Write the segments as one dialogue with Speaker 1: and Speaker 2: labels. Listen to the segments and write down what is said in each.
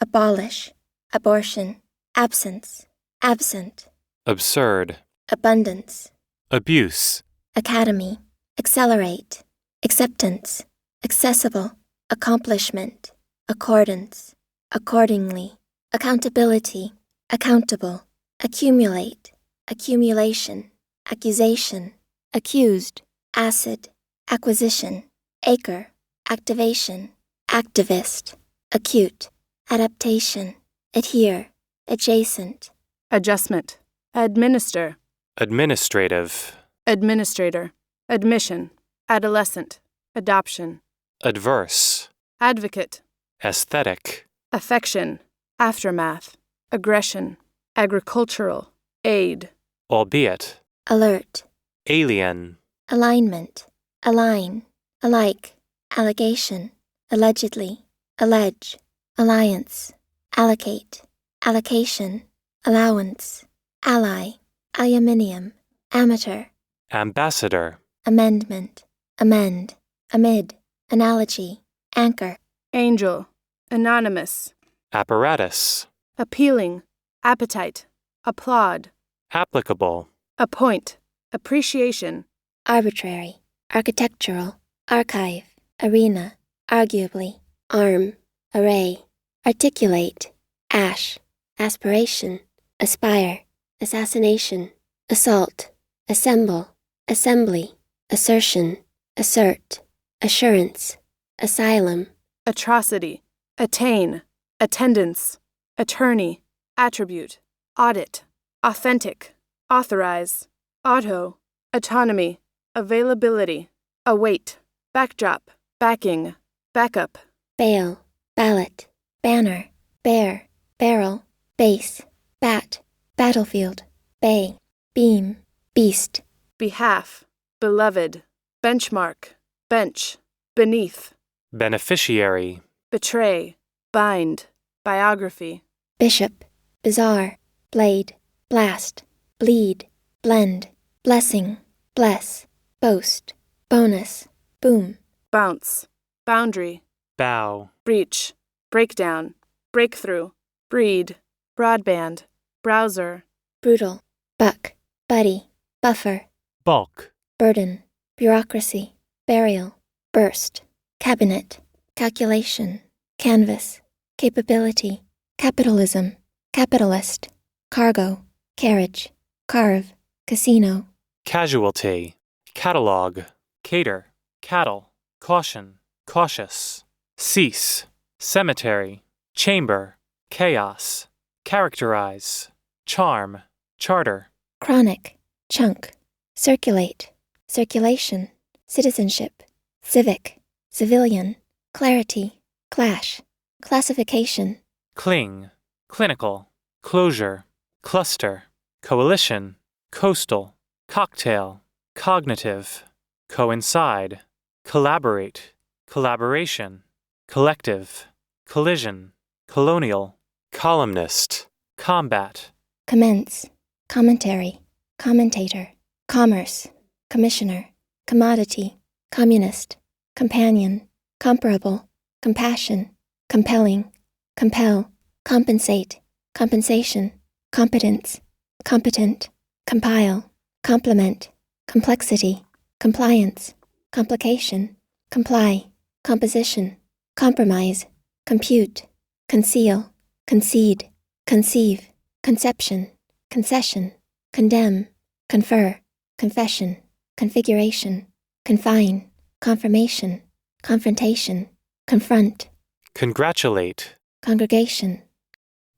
Speaker 1: abolish, abortion, absence, absent,
Speaker 2: absurd,
Speaker 1: abundance,
Speaker 2: abuse,
Speaker 1: academy, accelerate, acceptance, accessible, accomplishment, accordance, accordingly, accountability, accountable, accumulate, accumulation, accusation, accused, acid, acquisition, acre, activation, activist, acute, adaptation, adhere, adjacent,
Speaker 3: adjustment, administer,
Speaker 2: administrative,
Speaker 3: administrator, admission, adolescent, adoption,
Speaker 2: adverse,
Speaker 3: advocate,
Speaker 2: aesthetic,
Speaker 3: affection, aftermath, aggression, agricultural, aid,
Speaker 2: albeit,
Speaker 1: alert,
Speaker 2: alien,
Speaker 1: alignment, align, alike, allegation, allegedly, allege, alliance, allocate, allocation, allowance, ally, aluminium, amateur,
Speaker 2: ambassador,
Speaker 1: amendment, amend, amid, analogy, anchor,
Speaker 3: angel, anonymous,
Speaker 2: apparatus,
Speaker 3: appealing, appetite, applaud,
Speaker 2: applicable,
Speaker 3: appoint, appreciation,
Speaker 1: arbitrary, architectural, archive, arena, arguably, arm, array, articulate, ash, aspiration, aspire, assassination, assault, assemble, assembly, assertion, assert, assurance, asylum,
Speaker 3: atrocity, attain, attendance, attorney, attribute, audit, authentic, authorize, auto, autonomy, availability, await, backdrop, backing, backup,
Speaker 1: bail, ballot, banner, bear, barrel, base, bat, battlefield, bay, beam, beast,
Speaker 3: behalf, beloved, benchmark, bench, beneath,
Speaker 2: beneficiary,
Speaker 3: betray, bind, biography,
Speaker 1: bishop, bizarre, blade, blast, bleed, blend, blessing, bless, boast, bonus, boom,
Speaker 3: bounce, boundary,
Speaker 2: bow,
Speaker 3: breach, breakdown, breakthrough, breed, broadband, browser,
Speaker 1: brutal, buck, buddy, buffer,
Speaker 2: bulk,
Speaker 1: burden, bureaucracy, burial, burst, cabinet, calculation, canvas, capability, capitalism, capitalist, cargo, carriage, carve, casino,
Speaker 2: casualty, catalog, cater, cattle, caution, cautious, cease, cemetery, chamber, chaos, characterize, charm, charter,
Speaker 1: chronic, chunk, circulate, circulation, citizenship, civic, civilian, clarity, clash, classification,
Speaker 2: cling, clinical, closure, cluster, coalition, coastal, cocktail, cognitive, coincide, collaborate, collaboration, collective, collision, colonial, columnist, combat,
Speaker 1: commence, commentary, commentator, commerce, commissioner, commodity, communist, companion, comparable, compassion, compelling, compel, compensate, compensation, competence, competent, compile, complement, complexity, compliance, complication, comply, composition, compromise, compute, conceal, concede, conceive, conception, concession, condemn, confer, confession, configuration, confine, confirmation, confrontation, confront,
Speaker 2: congratulate,
Speaker 1: congregation,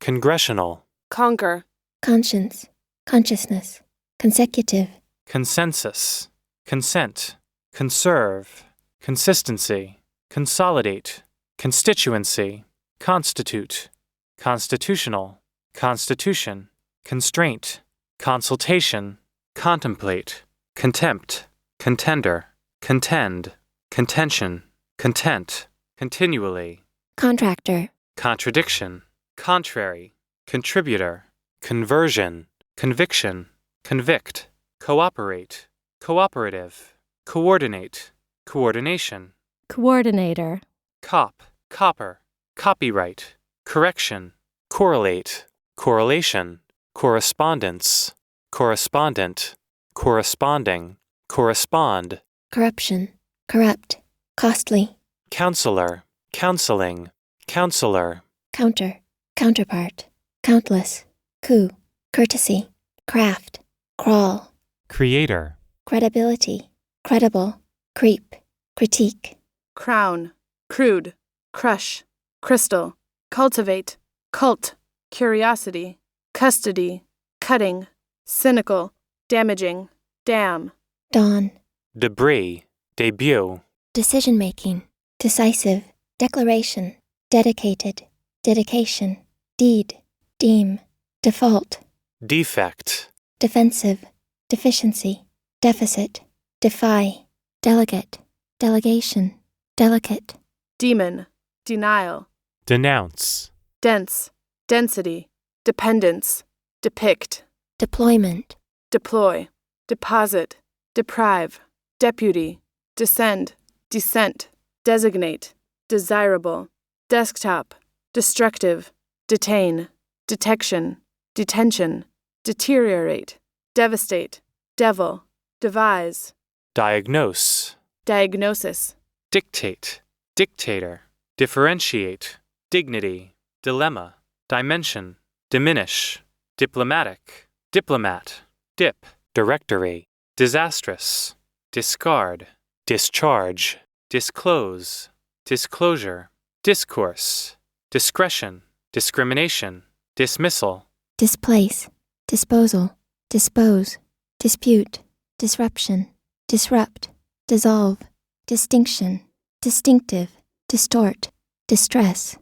Speaker 2: congressional,
Speaker 3: conquer,
Speaker 1: conscience, consciousness, consecutive,
Speaker 2: consensus, consent, conserve, consistency, consolidate, constituency, constitute, constitutional, constitution, constraint, consultation, contemplate, contempt, contender, contend, contention, content, continually,
Speaker 1: contractor,
Speaker 2: contradiction, contrary, contributor, conversion, conviction, convict, cooperate, cooperative, coordinate, coordination,
Speaker 4: coordinator,
Speaker 2: cop, copper, copyright, correction, correlate, correlation, correspondence, correspondent, corresponding, correspond,
Speaker 1: corruption, corrupt, costly,
Speaker 2: counselor, counseling, counselor,
Speaker 1: counter, counterpart, countless, coup, courtesy, craft, crawl,
Speaker 2: creator,
Speaker 1: credibility, credible, creep, critique,
Speaker 3: crown, crude, crush, crystal, cultivate, cult, curiosity, custody, cutting, cynical, damaging, dam,
Speaker 1: dawn,
Speaker 2: debris, debut,
Speaker 1: decision-making, decisive, declaration, dedicated, dedication, deed, deem, default,
Speaker 2: defect,
Speaker 1: defensive, deficiency, deficit, defy, delegate, delegation, delicate,
Speaker 3: demon, denial,
Speaker 2: denounce,
Speaker 3: dense, density, dependence, depict,
Speaker 1: deployment,
Speaker 3: deploy, deposit, deprive, deputy, descend, descent, designate, desirable, desktop, destructive, detain, detection, detention, deteriorate, devastate, devil, devise,
Speaker 2: diagnose,
Speaker 3: diagnosis,
Speaker 2: dictate, dictator, differentiate, dignity, dilemma, dimension, diminish, diplomatic, diplomat, dip, directory, disastrous, discard, discharge, disclose, disclosure, discourse, discretion, discrimination, dismissal,
Speaker 1: displace, disposal, dispose, dispute, disruption, disrupt, dissolve, distinction, distinctive, distort, distress,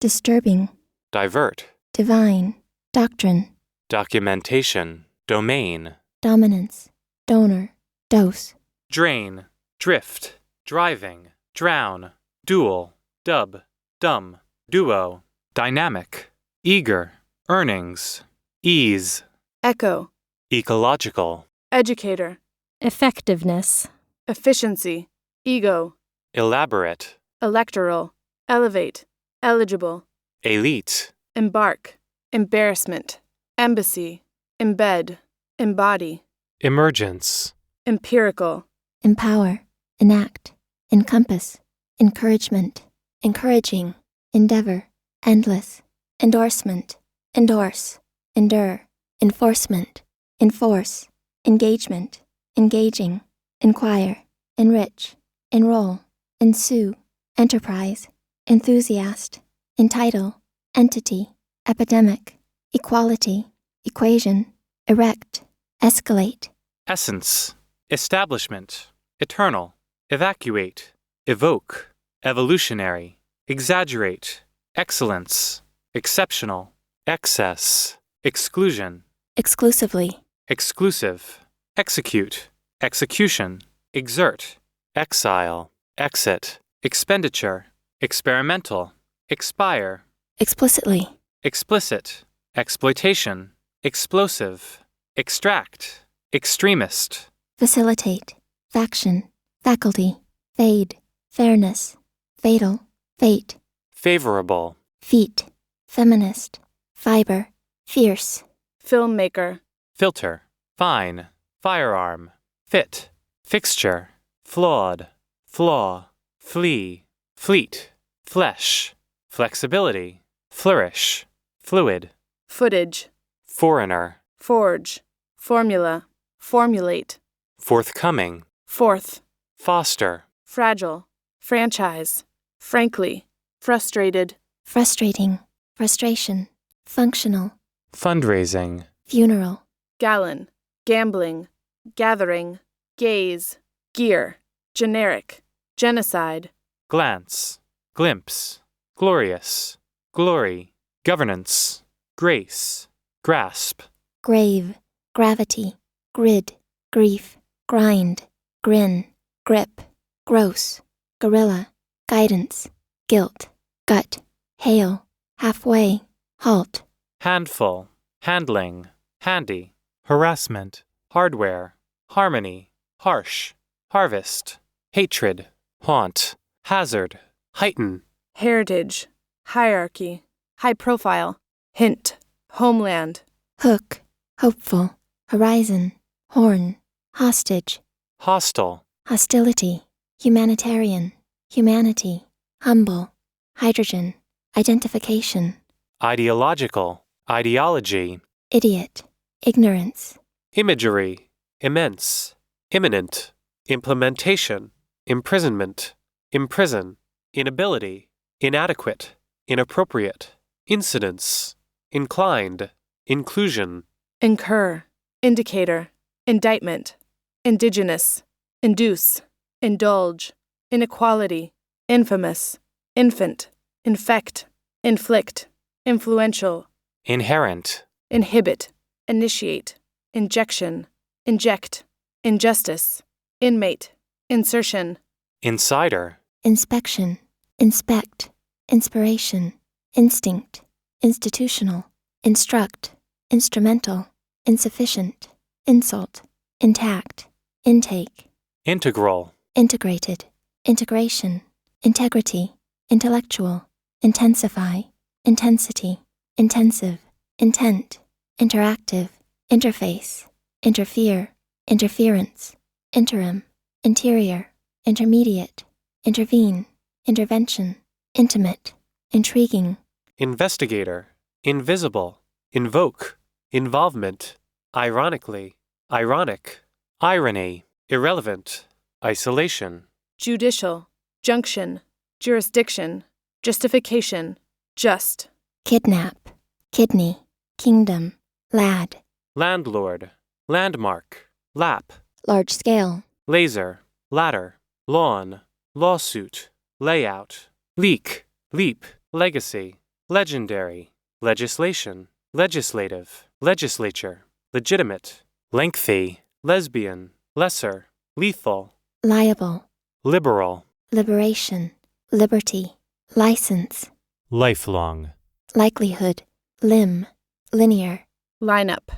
Speaker 1: disturbing,
Speaker 2: divert,
Speaker 1: divine, doctrine,
Speaker 2: documentation, domain,
Speaker 1: dominance, donor, dose,
Speaker 2: drain, drift, driving, drown, dual, dub, dumb, duo, dynamic, eager, earnings, ease,
Speaker 3: echo,
Speaker 2: ecological,
Speaker 3: educator,
Speaker 4: effectiveness,
Speaker 3: efficiency, ego,
Speaker 2: elaborate,
Speaker 3: electoral, elevate, eligible,
Speaker 2: elite,
Speaker 3: embark, embarrassment, embassy, embed, embody,
Speaker 2: emergence,
Speaker 3: empirical,
Speaker 1: empower, enact, encompass, encouragement, encouraging, endeavor, endless, endorsement, endorse, endure, enforcement, enforce, engagement, engaging, inquire, enrich, enroll, ensue, enterprise, enthusiast, entitle, entity, epidemic, equality, equation, erect, escalate,
Speaker 2: essence, establishment, eternal, evacuate, evoke, evolutionary, exaggerate, excellence, exceptional, excess, exclusion,
Speaker 1: exclusively,
Speaker 2: exclusive, execute, execution, exert, exile, exit, expenditure, experimental, expire,
Speaker 1: explicitly,
Speaker 2: explicit, exploitation, explosive, extract, extremist,
Speaker 1: facilitate, faction, faculty, fade, fairness, fatal, fate,
Speaker 2: favorable,
Speaker 1: feet, feminist, fiber, fierce,
Speaker 3: filmmaker,
Speaker 2: filter, fine, firearm, fit, fixture, flawed, flaw, flee, fleet, flesh, flexibility, flourish, fluid,
Speaker 3: footage,
Speaker 2: foreigner,
Speaker 3: forge, formula, formulate,
Speaker 2: forthcoming,
Speaker 3: fourth,
Speaker 2: foster,
Speaker 3: fragile, franchise, frankly, frustrated,
Speaker 1: frustrating, frustration, functional,
Speaker 2: fundraising,
Speaker 1: funeral,
Speaker 3: gallon, gambling, gathering, gaze, gear, generic, genocide,
Speaker 2: glance, glimpse, glorious, glory, governance, grace, grasp,
Speaker 1: grave, gravity, grid, grief, grind, grin, grip, gross, gorilla, guidance, guilt, gut, hail, halfway, halt,
Speaker 2: handful, handling, handy, harassment, hardware, harmony, harsh, harvest, hatred, haunt, hazard, heighten,
Speaker 3: heritage, hierarchy, high profile, hint, homeland,
Speaker 1: hook, hopeful, horizon, horn, hostage,
Speaker 2: hostile,
Speaker 1: hostility, humanitarian, humanity, humble, hydrogen, identification,
Speaker 2: ideological, ideology,
Speaker 1: idiot, ignorance,
Speaker 2: imagery, immense, imminent, implementation, imprisonment, imprison, inability, inadequate, inappropriate, incidence, inclined, inclusion,
Speaker 3: incur, indicator, indictment, indigenous, induce, indulge, inequality, infamous, infant, infect, inflict, influential,
Speaker 2: inherent,
Speaker 3: inhibit, initiate, injection, inject, injustice, inmate, insertion,
Speaker 2: insider,
Speaker 1: inspection, inspect, inspiration, instinct, institutional, instruct, instrumental, insufficient, insult, intact, intake,
Speaker 2: integral,
Speaker 1: integrated, integration, integrity, intellectual, intensify, intensity, intensive, intent, interactive, interface, interfere, interference, interim, interior, intermediate, intervene, intervention, intimate, intriguing,
Speaker 2: investigator, invisible, invoke, involvement, ironically, ironic, irony, irrelevant, isolation,
Speaker 3: judicial, junction, jurisdiction, justification, just,
Speaker 1: kidnap, kidney, kingdom, lad,
Speaker 2: landlord, landmark, lap,
Speaker 1: large scale,
Speaker 2: laser, ladder, lawn, lawsuit, layout, leak, leap, legacy, legendary, legislation, legislative, legislature, legitimate, lengthy, lesbian, lesser, lethal,
Speaker 1: liable,
Speaker 2: liberal,
Speaker 1: liberation, liberty, license,
Speaker 2: lifelong,
Speaker 1: likelihood, limb, linear,
Speaker 3: lineup,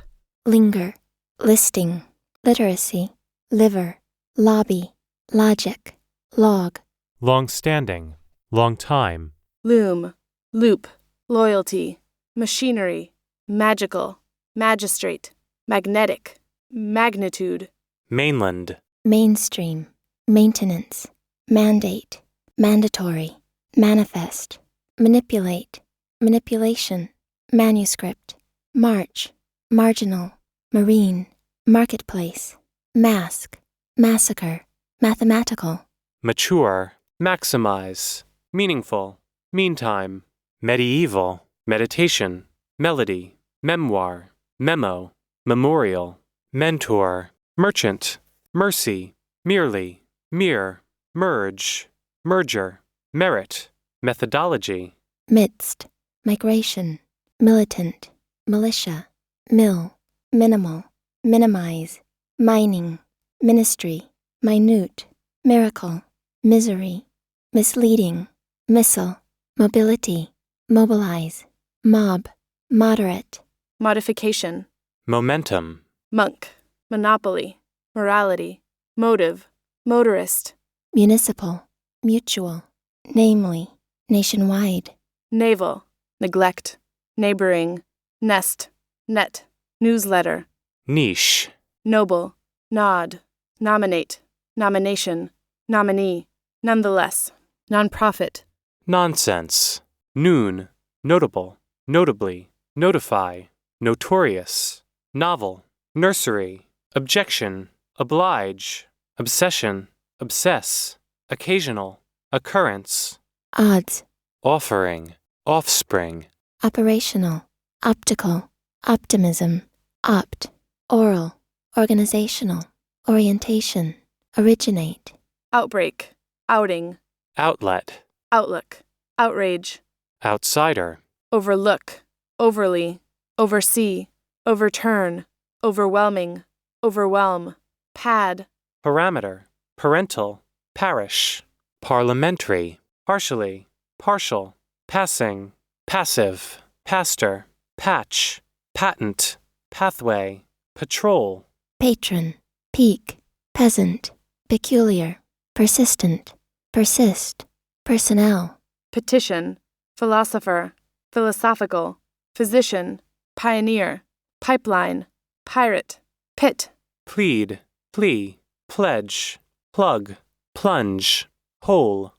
Speaker 1: linger, listing, literacy, liver, lobby, logic, log,
Speaker 2: long-standing, long time,
Speaker 3: loom, loop, loyalty, machinery, magical, magistrate, magnetic, magnitude,
Speaker 2: mainland,
Speaker 1: mainstream, maintenance, mandate, mandatory, manifest, manipulate, manipulation, manuscript, march, marginal, marine, marketplace, mask, massacre, mathematical,
Speaker 2: mature, maximize, meaningful, meantime, medieval, meditation, melody, memoir, memo, memorial, mentor, merchant, mercy, merely, mere, merge, merger, merit, methodology,
Speaker 1: midst, migration, militant, militia, mill, minimal, minimize, mining, ministry, minute, miracle, misery, misleading, missile, mobility, mobilize, mob, moderate,
Speaker 3: modification,
Speaker 2: momentum,
Speaker 3: monk, monopoly, morality, motive, motorist,
Speaker 1: municipal, mutual, namely, nationwide,
Speaker 3: naval, neglect, neighboring, nest, net, newsletter,
Speaker 2: niche,
Speaker 3: noble, nod, nominate, nomination, nominee, nonetheless, nonprofit,
Speaker 2: nonsense, noon, notable, notably, notify, notorious, novel, nursery, objection, oblige, obsession, obsess, occasional, occurrence,
Speaker 1: odds,
Speaker 2: offering, offspring,
Speaker 1: operational, optical, optimism, opt, oral, organizational, orientation, originate,
Speaker 3: outbreak, outing,
Speaker 2: outlet,
Speaker 3: outlook, outrage,
Speaker 2: outsider,
Speaker 3: overlook, overly, oversee, overturn, overwhelming, overwhelm, pad,
Speaker 2: parameter, parental, parish, parliamentary, partially, partial, passing, passive, pastor, patch, patent, pathway, patrol,
Speaker 1: patron, peak, peasant, peculiar, persistent, persist, personnel,
Speaker 3: petition, philosopher, philosophical, physician, pioneer, pipeline, pirate, pit,
Speaker 2: plead, plea, pledge, plug, plunge, hole,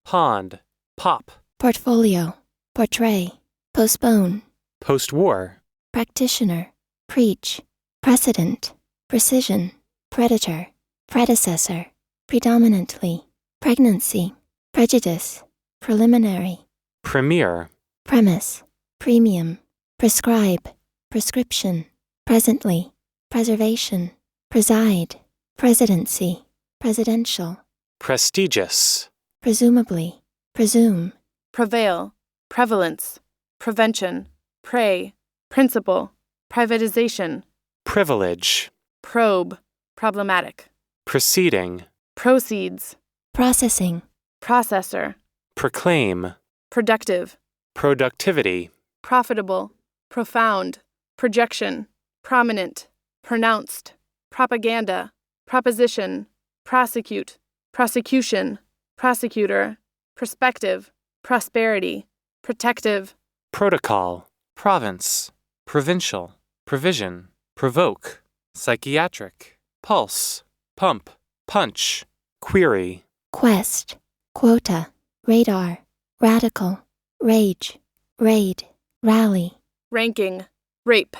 Speaker 2: pond, pop,
Speaker 1: portfolio, portray, postpone,
Speaker 2: post-war,
Speaker 1: practitioner, preach, precedent, precision, predator, predecessor, predominantly, pregnancy, prejudice, preliminary,
Speaker 2: premier,
Speaker 1: premise, premium, prescribe, prescription, presently, preservation, preside, presidency, presidential,
Speaker 2: prestigious,
Speaker 1: presumably, presume,
Speaker 3: prevail, prevalence, prevention, prey, principle, privatization,
Speaker 2: privilege,
Speaker 3: probe, problematic,
Speaker 2: proceeding,
Speaker 3: proceeds,
Speaker 1: processing,
Speaker 3: processor,
Speaker 2: proclaim,
Speaker 3: productive,
Speaker 2: productivity,
Speaker 3: profitable, profound, projection, prominent, pronounced, propaganda, proposition, prosecute, prosecution, prosecutor, prospective, prosperity, protective,
Speaker 2: protocol, province, provincial, provision, provoke, psychiatric, pulse, pump, punch, query,
Speaker 1: quest, quota, radar, radical, rage, raid, rally,
Speaker 3: ranking, rape,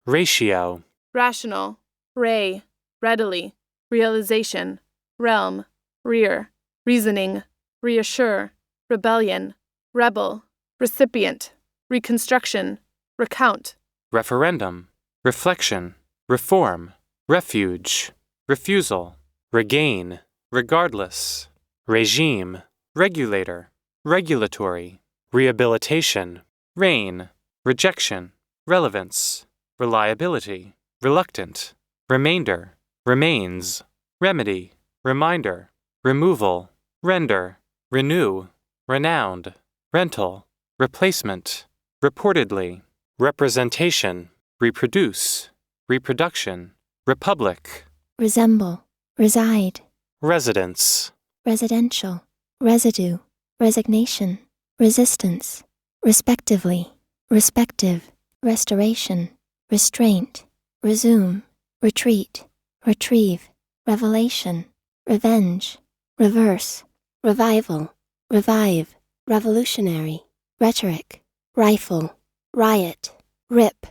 Speaker 2: ratio,
Speaker 3: rational, ray, readily, realization, realm, rear, reasoning, reassure, rebellion, rebel, recipient, reconstruction, recount,
Speaker 2: referendum, reflection, reform, refuge, refusal, regain, regardless, regime, regulator, regulatory, rehabilitation, reign, rejection, relevance, reliability, reluctant, remainder, remains, remedy, reminder, removal, render, renew, renowned, rental, replacement, reportedly, representation, reproduce, reproduction, republic,
Speaker 1: resemble, reside,
Speaker 2: residence,
Speaker 1: residential, residue, resignation, resistance, respectively, respective, restoration, restraint, resume, retreat, retrieve, revelation, revenge, reverse, revival, revive, revolutionary, rhetoric, rifle, riot, rip,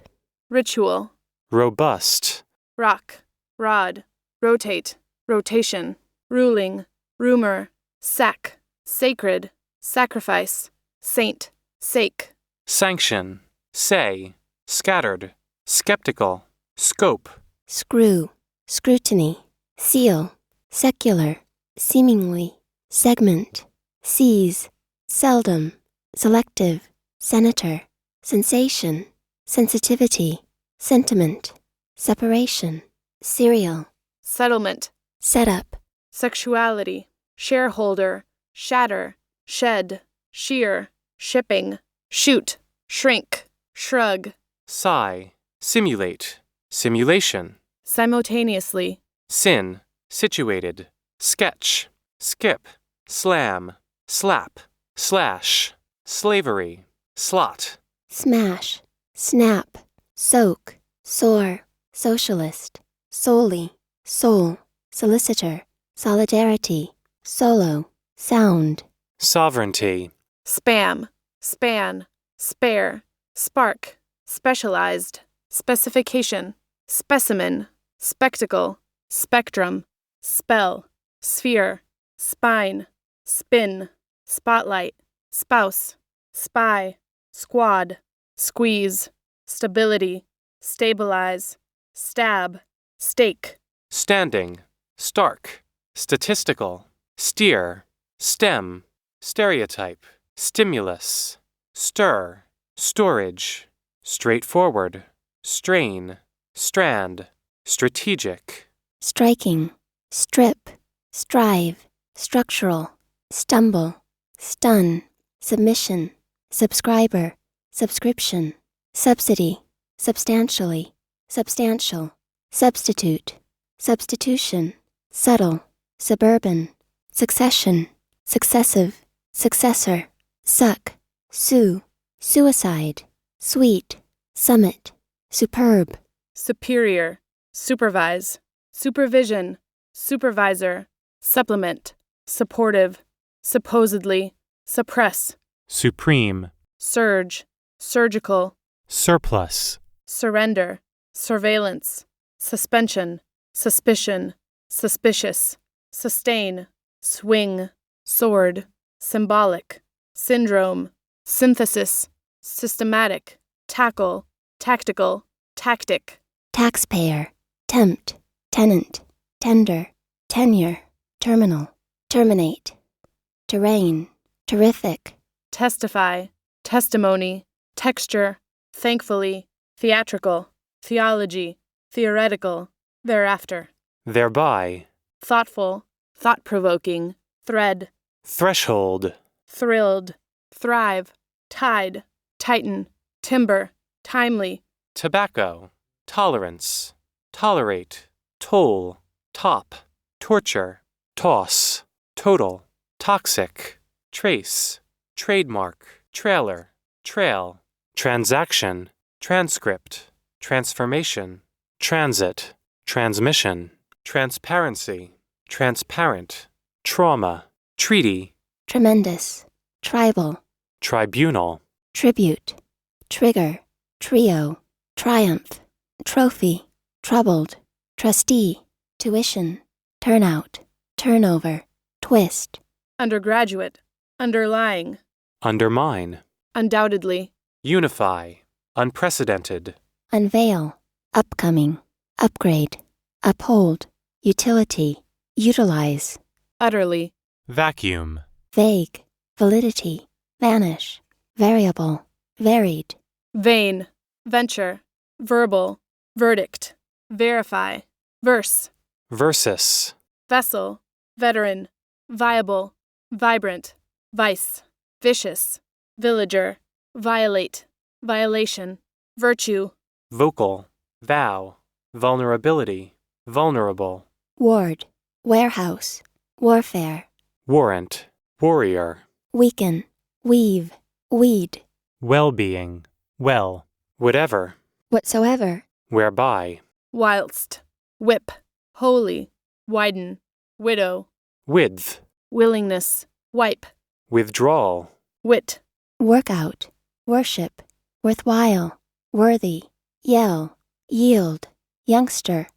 Speaker 3: ritual,
Speaker 2: robust,
Speaker 3: rock, rod, rotate, rotation, ruling, rumor, sack, sacred, sacrifice, saint, sake,
Speaker 2: sanction, say, scattered, skeptical, scope,
Speaker 1: screw, scrutiny, seal, secular, seemingly, segment, seize, seldom, selective, senator, sensation, sensitivity, sentiment, separation, serial,
Speaker 3: settlement,
Speaker 1: setup,
Speaker 3: sexuality, shareholder, shatter, shed, shear, shipping, shoot, shrink, shrug,
Speaker 2: sigh, simulate, simulation,
Speaker 3: simultaneously,
Speaker 2: sin, situated, sketch, skip, slam, slap, slash, slavery, slot,
Speaker 1: smash, snap, soak, soar, socialist, solely, soul, solicitor, solidarity, solo, sound,
Speaker 2: sovereignty,
Speaker 3: spam, span, spare, spark, specialized, specification, specimen, spectacle, spectrum, spell, sphere, spine, spin, spotlight, spouse, spy, squad, squeeze, stability, stabilize, stab, stake,
Speaker 2: standing, stark, statistical, steer, stem, stereotype, stimulus, stir, storage, straightforward, strain, strand, strategic,
Speaker 1: striking, strip, strive, structural, stumble, stun, submission, subscriber, subscription, subsidy, substantially, substantial, substitute, substitution, subtle, suburban, succession, successive, successor, suck, sue, suicide, sweet, summit, superb,
Speaker 3: superior, supervise, supervision, supervisor, supplement, supportive, supposedly, suppress,
Speaker 2: supreme,
Speaker 3: surge, surgical,
Speaker 2: surplus,
Speaker 3: surrender, surveillance, suspension, suspicion, suspicious, sustain, swing, sword, symbolic, syndrome, synthesis, systematic, tackle, tactical, tactic,
Speaker 1: taxpayer, tempt, tenant, tender, tenure, terminal, terminate, terrain, terrific,
Speaker 3: testify, testimony, texture, thankfully, theatrical, theology, theoretical, thereafter,
Speaker 2: thereby,
Speaker 3: thoughtful, thought-provoking, thread,
Speaker 2: threshold,
Speaker 3: thrilled, thrive, tide, tighten, timber, timely,
Speaker 2: tobacco, tolerance, tolerate, toll, top, torture, toss, total, toxic, trace, trademark, trailer, trail, transaction, transcript, transformation, transit, transmission, transparency, transparent, trauma, treaty,
Speaker 1: tremendous, tribal,
Speaker 2: tribunal,
Speaker 1: tribute, trigger, trio, triumph, trophy, troubled, trustee, tuition, turnout, turnover, twist,
Speaker 3: undergraduate, underlying,
Speaker 2: undermine,
Speaker 3: undoubtedly,
Speaker 2: unify, unprecedented,
Speaker 1: unveil, upcoming, upgrade, uphold, utility, utilize,
Speaker 3: utterly,
Speaker 2: vacuum,
Speaker 1: vague, validity, vanish, variable, varied,
Speaker 3: vain, venture, verbal, verdict, verify, verse,
Speaker 2: versus,
Speaker 3: vessel, veteran, viable, vibrant, vice, vicious, villager, violate, violation, virtue,
Speaker 2: vocal, vow, vulnerability, vulnerable,
Speaker 1: ward, warehouse, warfare,
Speaker 2: warrant, warrior,
Speaker 1: weaken, weave, weed,
Speaker 2: well-being, well, whatever,
Speaker 1: whatsoever,
Speaker 2: whereby,
Speaker 3: whilst, whip, holy, widen, widow,
Speaker 2: width,
Speaker 3: willingness, wipe,
Speaker 2: withdrawal,
Speaker 3: wit,
Speaker 1: workout, worship, worthwhile, worthy, yell, yield, youngster,